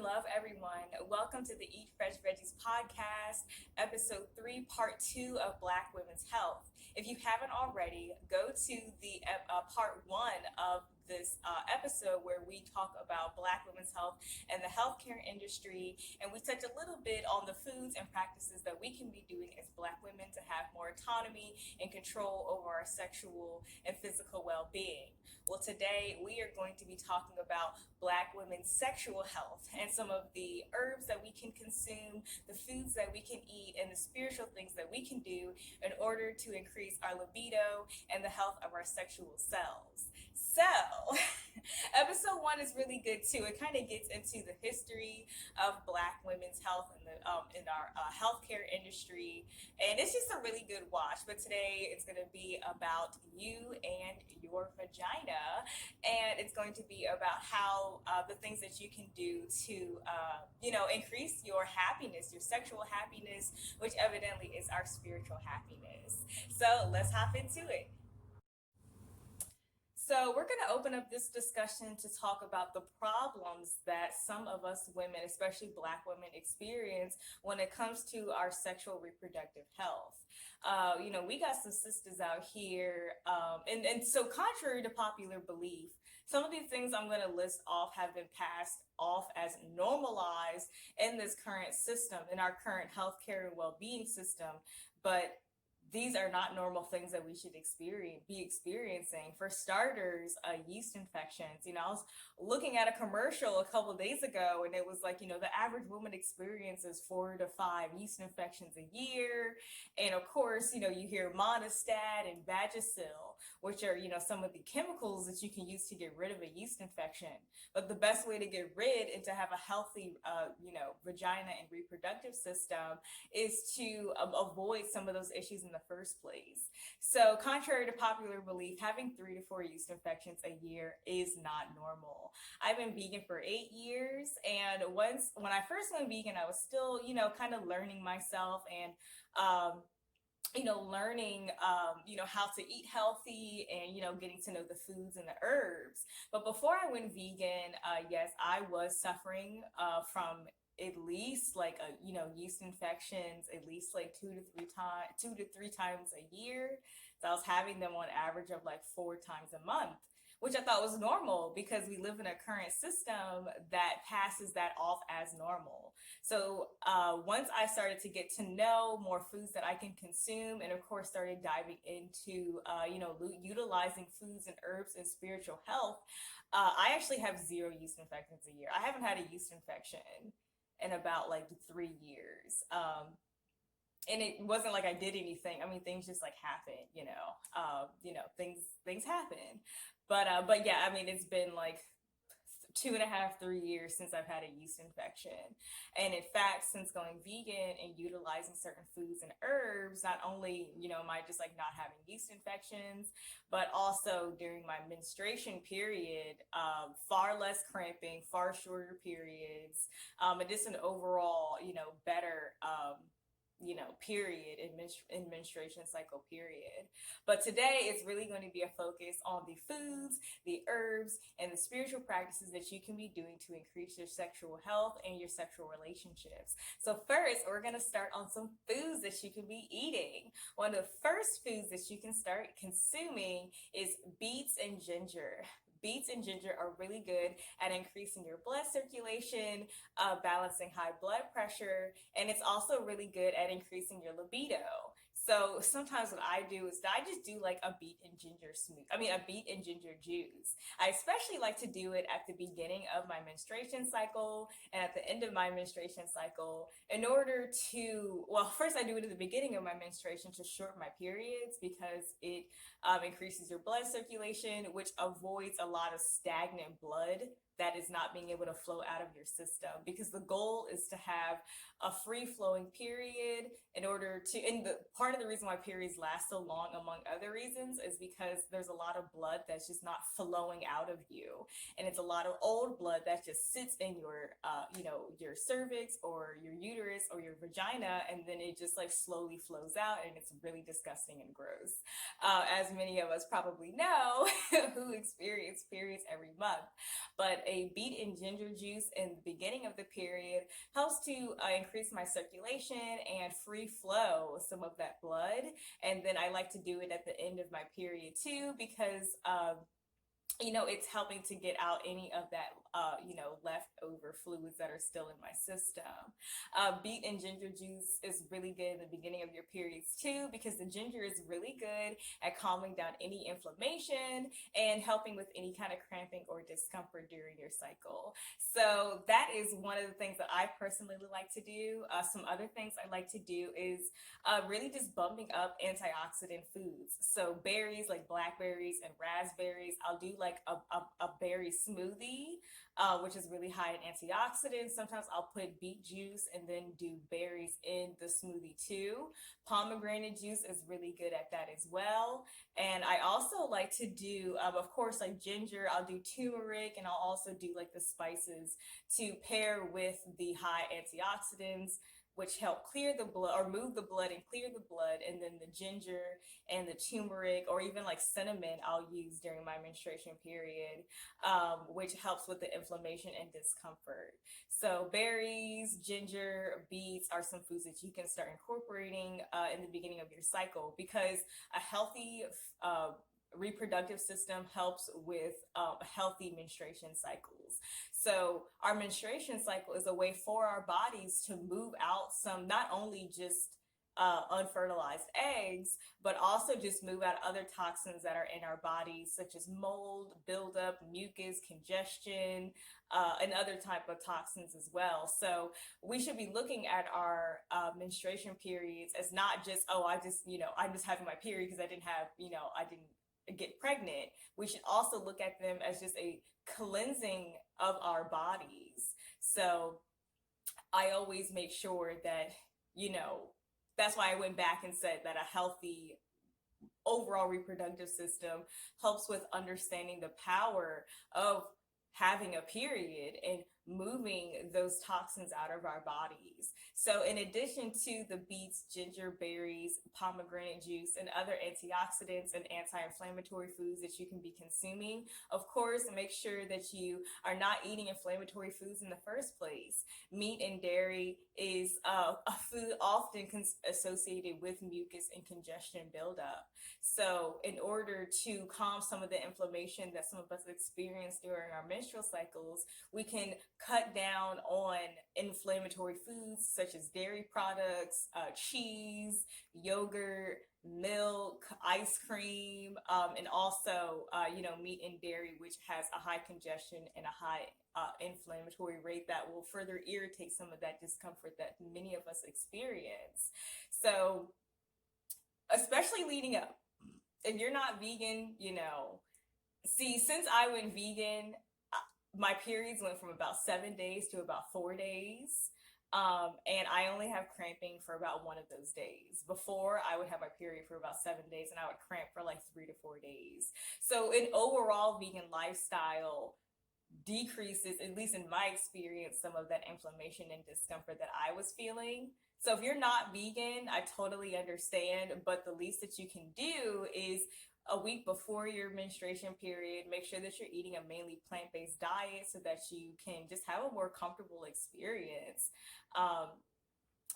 love, everyone. Welcome to the Eat Fresh Veggies podcast, episode 3, part 2 of Black Women's Health. If you haven't already, go to the part 1 of this episode where we talk about Black women's health and the healthcare industry, and we touch a little bit on the foods and practices that we can be doing as Black women to have more autonomy and control over our sexual and physical well-being. Well, today we are going to be talking about Black women's sexual health and some of the herbs that we can consume, the foods that we can eat, and the spiritual things that we can do in order to increase our libido and the health of our sexual selves. So, episode 1 is really good too. It kind of gets into the history of Black women's health in our healthcare industry, and it's just a really good watch. But today it's going to be about you and your vagina, and it's going to be about how the things that you can do to increase your happiness, your sexual happiness, which evidently is our spiritual happiness. So let's hop into it. So, we're going to open up this discussion to talk about the problems that some of us women, especially Black women, experience when it comes to our sexual reproductive health. We got some sisters out here, and so contrary to popular belief, some of these things I'm going to list off have been passed off as normalized in this current system, in our current healthcare and well-being system, but these are not normal things that we should be experiencing. For starters, yeast infections. I was looking at a commercial a couple of days ago, and it was like, the average woman experiences 4 to 5 yeast infections a year. And of course, you hear monostat and Vagisil, which are, some of the chemicals that you can use to get rid of a yeast infection. But the best way to get rid and to have a healthy, vagina and reproductive system is to avoid some of those issues in the first place. So, contrary to popular belief, having 3 to 4 yeast infections a year is not normal. I've been vegan for 8 years, and when I first went vegan, I was still, kind of learning myself and learning, how to eat healthy and, getting to know the foods and the herbs. But before I went vegan, yes, I was suffering from at least like yeast infections at least like 2 to 3 times a year. So I was having them on average of like 4 times a month, which I thought was normal because we live in a current system that passes that off as normal. So once I started to get to know more foods that I can consume, and of course started diving into utilizing foods and herbs and spiritual health, I actually have 0 yeast infections a year. I haven't had a yeast infection in about like 3 years. And it wasn't like I did anything. I mean, things just like happen, things happen. But yeah, I mean, it's been like 2.5, 3 years since I've had a yeast infection. And in fact, since going vegan and utilizing certain foods and herbs, not only, am I just like not having yeast infections, but also during my menstruation period, far less cramping, far shorter periods, and just an overall, better, period in menstruation cycle period. But today it's really going to be a focus on the foods, the herbs, and the spiritual practices that you can be doing to increase your sexual health and your sexual relationships. So first, we're going to start on some foods that you can be eating. One of the first foods that you can start consuming is beets and ginger. Beets and ginger are really good at increasing your blood circulation, balancing high blood pressure, and it's also really good at increasing your libido. So sometimes what I do is I just do like a beet and ginger juice. I especially like to do it at the beginning of my menstruation cycle and at the end of my menstruation cycle in order to, well, first I do it at the beginning of my menstruation to shorten my periods because it increases your blood circulation, which avoids a lot of stagnant blood that is not being able to flow out of your system, because the goal is to have a free flowing period in order to, and the part of the reason why periods last so long, among other reasons, is because there's a lot of blood that's just not flowing out of you, and it's a lot of old blood that just sits in your your cervix or your uterus or your vagina, and then it just like slowly flows out, and it's really disgusting and gross, as many of us probably know who experience periods every month. But but a beet and ginger juice in the beginning of the period helps to increase my circulation and free flow some of that blood. And then I like to do it at the end of my period too, because it's helping to get out any of that, leftover fluids that are still in my system. Beet and ginger juice is really good in the beginning of your periods too, because the ginger is really good at calming down any inflammation and helping with any kind of cramping or discomfort during your cycle. So that is one of the things that I personally like to do. Some other things I like to do is really just bumping up antioxidant foods. So berries like blackberries and raspberries, I'll do like a berry smoothie, which is really high in antioxidants. Sometimes I'll put beet juice and then do berries in the smoothie too. Pomegranate juice is really good at that as well. And I also like to do, of course, like ginger, I'll do turmeric, and I'll also do like the spices to pair with the high antioxidants, which help clear the blood or move the blood and clear the blood. And then the ginger and the turmeric, or even like cinnamon, I'll use during my menstruation period, which helps with the inflammation and discomfort. So berries, ginger, beets are some foods that you can start incorporating in the beginning of your cycle, because a healthy reproductive system helps with healthy menstruation cycles. So our menstruation cycle is a way for our bodies to move out some, not only just unfertilized eggs, but also just move out other toxins that are in our bodies, such as mold, buildup, mucus, congestion, and other type of toxins as well. So we should be looking at our menstruation periods as not just, oh, I'm just having my period because I didn't get pregnant. We should also look at them as just a cleansing of our bodies. So I always make sure that, that's why I went back and said that a healthy overall reproductive system helps with understanding the power of having a period and moving those toxins out of our bodies. So in addition to the beets, ginger, berries, pomegranate juice, and other antioxidants and anti-inflammatory foods that you can be consuming, of course, make sure that you are not eating inflammatory foods in the first place. Meat and dairy is a food often associated with mucus and congestion buildup. So in order to calm some of the inflammation that some of us experience during our menstrual cycles, we can cut down on inflammatory foods such as dairy products, cheese, yogurt, milk, ice cream, and also, meat and dairy, which has a high congestion and a high inflammatory rate that will further irritate some of that discomfort that many of us experience. So, especially leading up, if you're not vegan, since I went vegan, my periods went from about 7 days to about 4 days. And I only have cramping for about one of those days. Before, I would have my period for about 7 days, and I would cramp for like 3 to 4 days. So an overall vegan lifestyle decreases, at least in my experience, some of that inflammation and discomfort that I was feeling. So if you're not vegan, I totally understand, but the least that you can do is a week before your menstruation period, make sure that you're eating a mainly plant-based diet so that you can just have a more comfortable experience.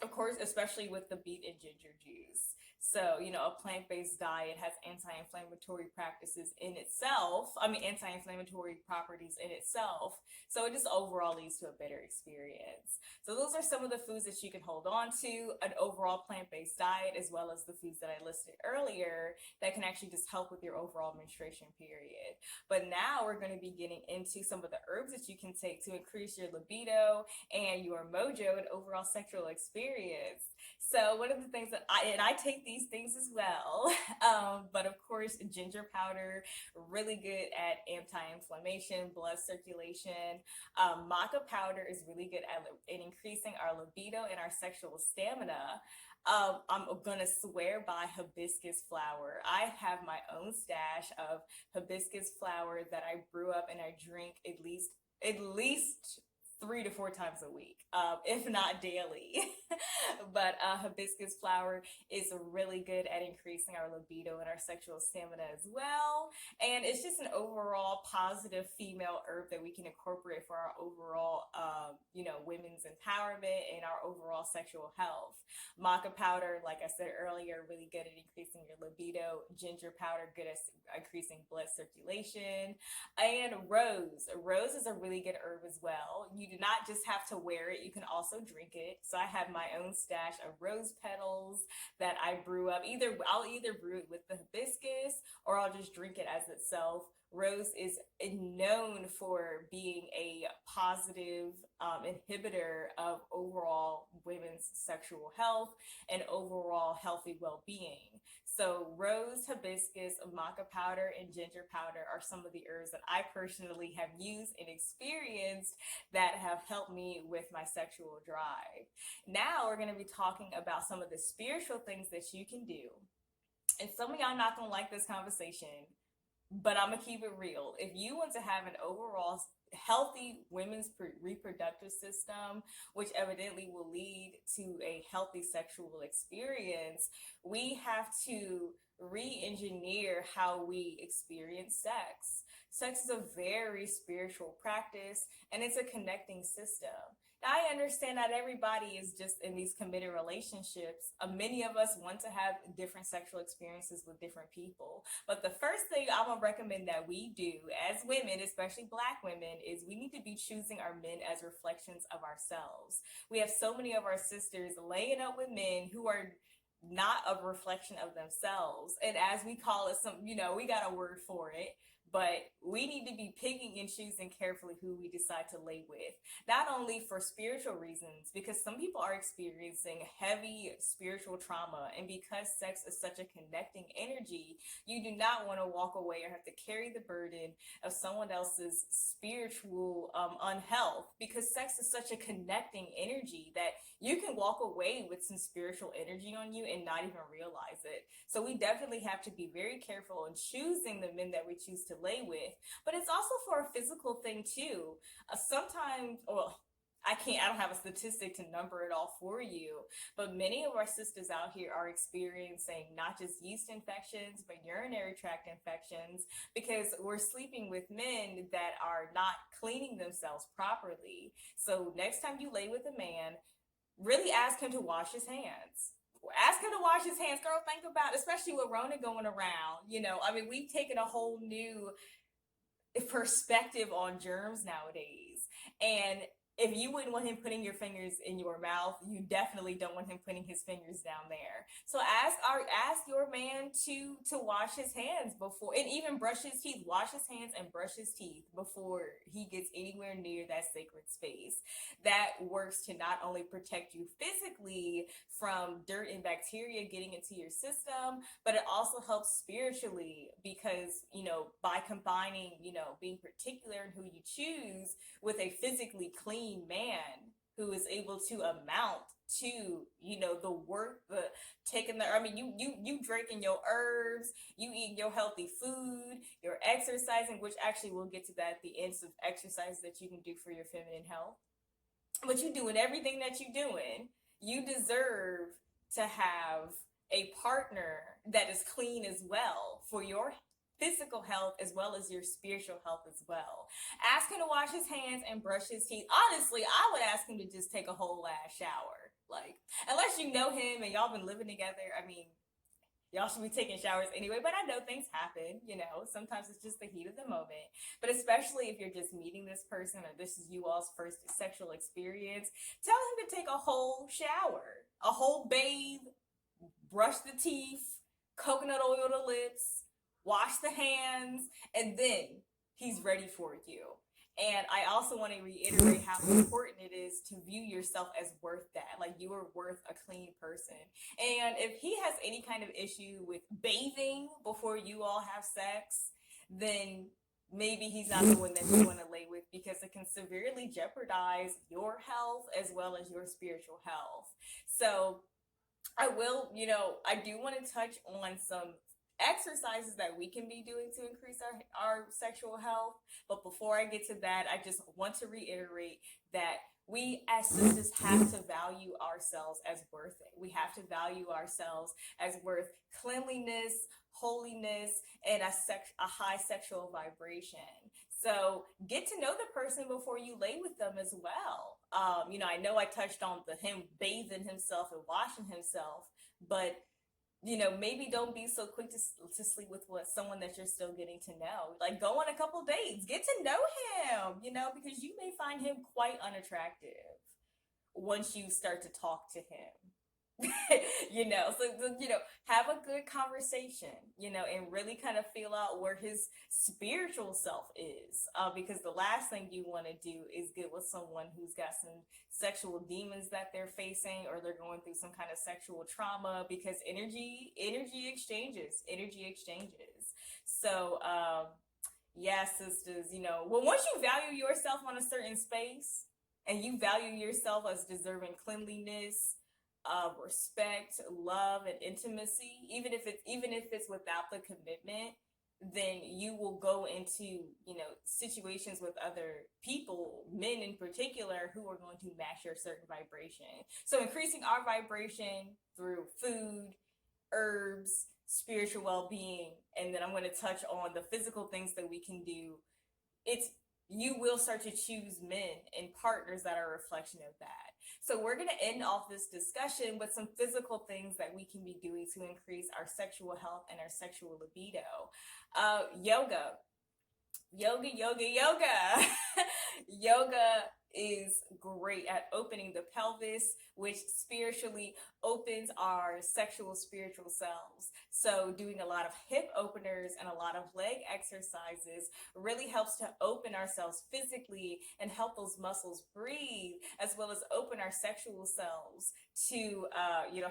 Of course, especially with the beet and ginger juice. So, a plant-based diet has anti-inflammatory practices in itself. Anti-inflammatory properties in itself. So it just overall leads to a better experience. So those are some of the foods that you can hold on to, an overall plant-based diet, as well as the foods that I listed earlier that can actually just help with your overall menstruation period. But now we're going to be getting into some of the herbs that you can take to increase your libido and your mojo and overall sexual experience. So one of the things that I take these things as well, but of course, ginger powder, really good at anti-inflammation, blood circulation. Maca powder is really good at increasing our libido and our sexual stamina. I'm gonna swear by hibiscus flower. I have my own stash of hibiscus flower that I brew up and I drink at least 3 to 4 times a week, if not daily. But hibiscus flower is really good at increasing our libido and our sexual stamina as well. And it's just an overall positive female herb that we can incorporate for our overall, women's empowerment and our overall sexual health. Maca powder, like I said earlier, really good at increasing your libido. Ginger powder, good at increasing blood circulation. And rose. Rose is a really good herb as well. You do not just have to wear it, you can also drink it. So I have my own stash of rose petals that I brew up. I'll either brew it with the hibiscus or I'll just drink it as itself. Rose is known for being a positive inhibitor of overall women's sexual health and overall healthy well-being. So rose, hibiscus, maca powder, and ginger powder are some of the herbs that I personally have used and experienced that have helped me with my sexual drive. Now we're going to be talking about some of the spiritual things that you can do. And some of y'all not going to like this conversation, but I'm going to keep it real. If you want to have an overall healthy women's reproductive system, which evidently will lead to a healthy sexual experience, we have to re-engineer how we experience sex. Sex is a very spiritual practice, and it's a connecting system. Now, I understand not everybody is just in these committed relationships. Many of us want to have different sexual experiences with different people. But the first thing I'm going to recommend that we do as women, especially Black women, is we need to be choosing our men as reflections of ourselves. We have so many of our sisters laying up with men who are not a reflection of themselves. And as we call it, we got a word for it. But we need to be picking and choosing carefully who we decide to lay with. Not only for spiritual reasons, because some people are experiencing heavy spiritual trauma. And because sex is such a connecting energy, you do not want to walk away or have to carry the burden of someone else's spiritual unhealth. Because sex is such a connecting energy that you can walk away with some spiritual energy on you and not even realize it. So we definitely have to be very careful in choosing the men that we choose to lay with. But it's also for a physical thing too. Sometimes, well, I don't have a statistic to number it all for you, but many of our sisters out here are experiencing not just yeast infections, but urinary tract infections because we're sleeping with men that are not cleaning themselves properly. So next time you lay with a man, really ask him to wash his hands. Ask him to wash his hands, girl. Think about, especially with Rona going around. We've taken a whole new perspective on germs nowadays. And if you wouldn't want him putting your fingers in your mouth, you definitely don't want him putting his fingers down there. So ask your man to wash his hands before, and even brush his teeth. Wash his hands and brush his teeth before he gets anywhere near that sacred space. That works to not only protect you physically from dirt and bacteria getting into your system, but it also helps spiritually because, by combining, being particular in who you choose with a physically clean man who is able to amount to, the work, you drinking your herbs, you eating your healthy food, you're exercising, which actually we'll get to that at the end of exercises that you can do for your feminine health. But you doing everything that you're doing, you deserve to have a partner that is clean as well for your physical health as well as your spiritual health as well. Ask him to wash his hands and brush his teeth. Honestly, I would ask him to just take a whole ass shower. Unless you know him and y'all been living together, y'all should be taking showers anyway, but I know things happen, sometimes it's just the heat of the moment. But especially if you're just meeting this person or this is you all's first sexual experience, tell him to take a whole shower, a whole bathe, brush the teeth, coconut oil the lips, wash the hands, and then he's ready for you. And I also want to reiterate how important it is to view yourself as worth that. Like, you are worth a clean person. And if he has any kind of issue with bathing before you all have sex, then maybe he's not the one that you want to lay with, because it can severely jeopardize your health as well as your spiritual health. So I do want to touch on some exercises that we can be doing to increase our sexual health. But before I get to that, I just want to reiterate that we as sisters have to value ourselves as worth it. We have to value ourselves as worth cleanliness, holiness, and a high sexual vibration. So get to know the person before you lay with them as well. I know I touched on him bathing himself and washing himself, but maybe don't be so quick to sleep with someone that you're still getting to know. Like, go on a couple dates, get to know him, because you may find him quite unattractive once you start to talk to him. So have a good conversation, and really kind of feel out where his spiritual self is, because the last thing you want to do is get with someone who's got some sexual demons that they're facing, or they're going through some kind of sexual trauma, because energy exchanges. So yeah, sisters, well, once you value yourself on a certain space, and you value yourself as deserving cleanliness, respect, love, and intimacy, even if it's without the commitment, then you will go into situations with other people, men in particular, who are going to match your certain vibration. So increasing our vibration through food, herbs, spiritual well-being, and then I'm going to touch on the physical things that we can do. You will start to choose men and partners that are a reflection of that. So we're going to end off this discussion with some physical things that we can be doing to increase our sexual health and our sexual libido. Yoga. Yoga is great at opening the pelvis, which spiritually opens our sexual spiritual selves. So doing a lot of hip openers and a lot of leg exercises really helps to open ourselves physically and help those muscles breathe, as well as open our sexual selves to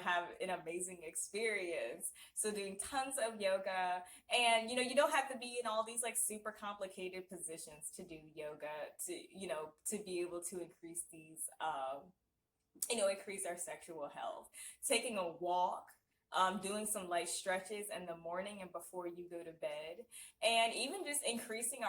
have an amazing experience. So doing tons of yoga, and you don't have to be in all these like super complicated positions to do yoga to be able to increase these increase our sexual health. Taking a walk, doing some light stretches in the morning and before you go to bed, and even just increasing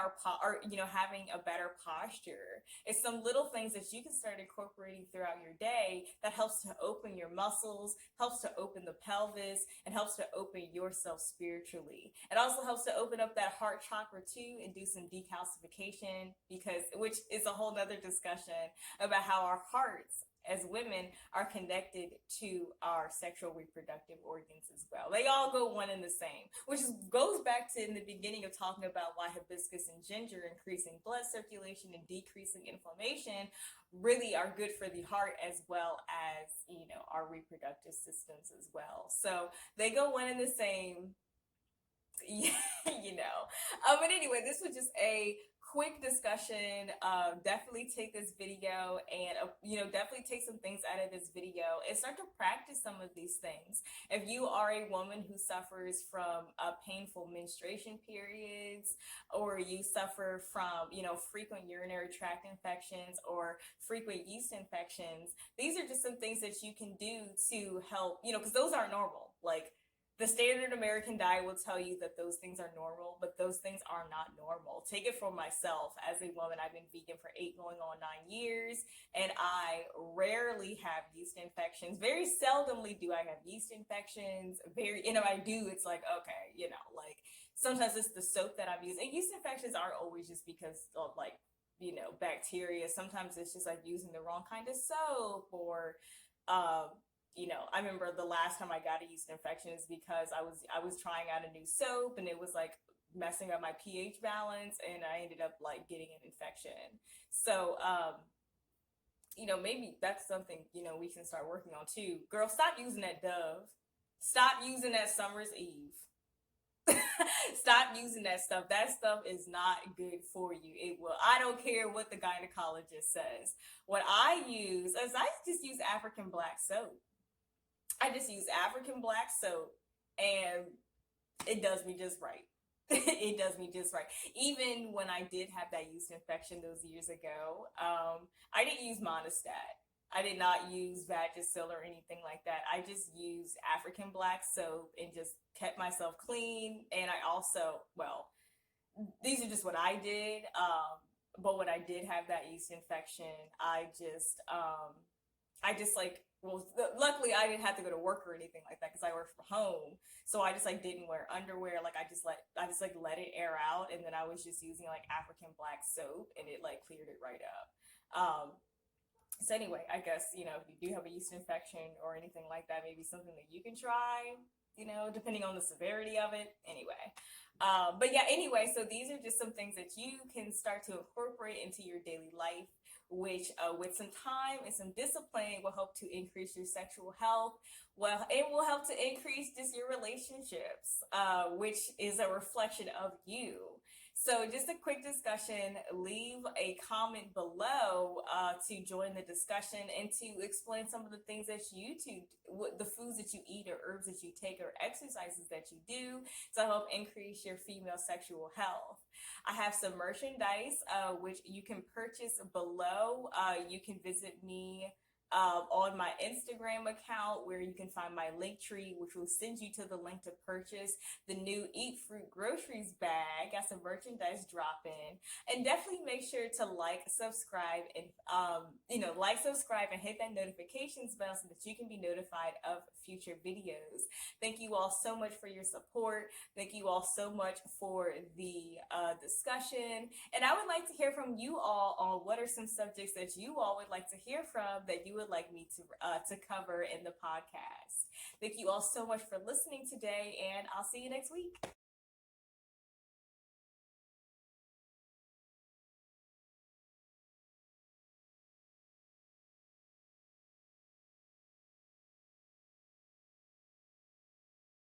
having a better posture. It's some little things that you can start incorporating throughout your day that helps to open your muscles, helps to open the pelvis, and helps to open yourself spiritually. It also helps to open up that heart chakra too, and do some decalcification, which is a whole nother discussion about how our hearts as women are connected to our sexual reproductive organs as well. They all go one and the same, which goes back to in the beginning of talking about why hibiscus and ginger, increasing blood circulation and decreasing inflammation, really are good for the heart, as well as our reproductive systems as well. So they go one and the same. But anyway, this was just a quick discussion. Definitely take this video and definitely take some things out of this video and start to practice some of these things. If you are a woman who suffers from painful menstruation periods, or you suffer from frequent urinary tract infections or frequent yeast infections, these are just some things that you can do to help, because those aren't normal. Like, the standard American diet will tell you that those things are normal, but those things are not normal. Take it from myself. As a woman, I've been vegan for 8 going on 9 years, and I rarely have yeast infections. Very seldomly do I have yeast infections. I do. It's like, okay, like sometimes it's the soap that I'm using. And yeast infections aren't always just because of bacteria. Sometimes it's just like using the wrong kind of soap, or I remember the last time I got a yeast infection is because I was trying out a new soap, and it was like messing up my pH balance, and I ended up like getting an infection. So maybe that's something we can start working on too. Girl, stop using that Dove. Stop using that Summer's Eve. Stop using that stuff. That stuff is not good for you. I don't care what the gynecologist says. What I use is I just use African black soap. I just use African black soap, and it does me just right. It does me just right. Even when I did have that yeast infection those years ago, I didn't use Monistat. I did not use Vagisil or anything like that. I just used African black soap and just kept myself clean. And I also, well, these are just what I did. But when I did have that yeast infection, I just like, well, luckily I didn't have to go to work or anything like that because I work from home. So I just like didn't wear underwear. Like I just like let it air out, and then I was just using like African black soap, and it like cleared it right up. So anyway, I guess, if you do have a yeast infection or anything like that, maybe something that you can try, depending on the severity of it. Anyway. But yeah, anyway, so these are just some things that you can start to incorporate into your daily life, which with some time and some discipline will help to increase your sexual health. Well, it will help to increase just your relationships, which is a reflection of you. So, just a quick discussion. Leave a comment below to join the discussion and to explain some of the things that the foods that you eat or herbs that you take or exercises that you do to help increase your female sexual health. I have some merchandise which you can purchase below. You can visit me on my Instagram account where you can find my link tree, which will send you to the link to purchase the new Eat Fruit Groceries bag. Got some merchandise dropping, and definitely make sure to like, subscribe, and subscribe, and hit that notifications bell so that you can be notified of future videos. Thank you all so much for your support. Thank you all so much for the discussion, and I would like to hear from you all on what are some subjects that you all would like to hear from that you would like me to cover in the podcast. Thank you all so much for listening today, and I'll see you next week.